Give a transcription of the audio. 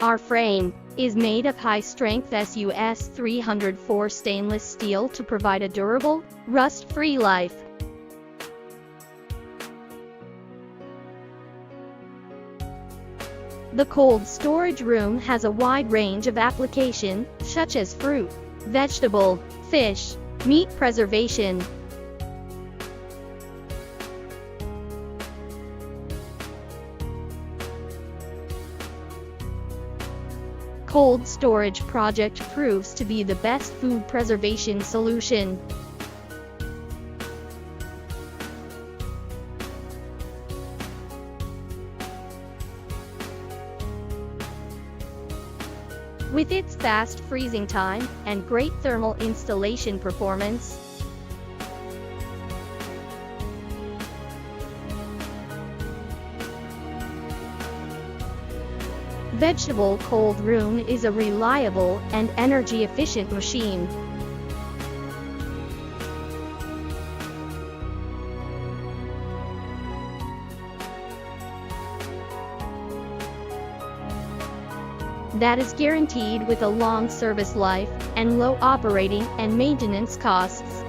Our frame is made of high-strength SUS 304 stainless steel to provide a durable, rust-free life. The cold storage room has a wide range of application, such as fruit, vegetable, fish, meat preservation. Cold storage project proves to be the best food preservation solution. With its fast freezing time and great thermal installation performance, Vegetable Cold Room is a reliable and energy-efficient machine. That is guaranteed with a long service life and low operating and maintenance costs.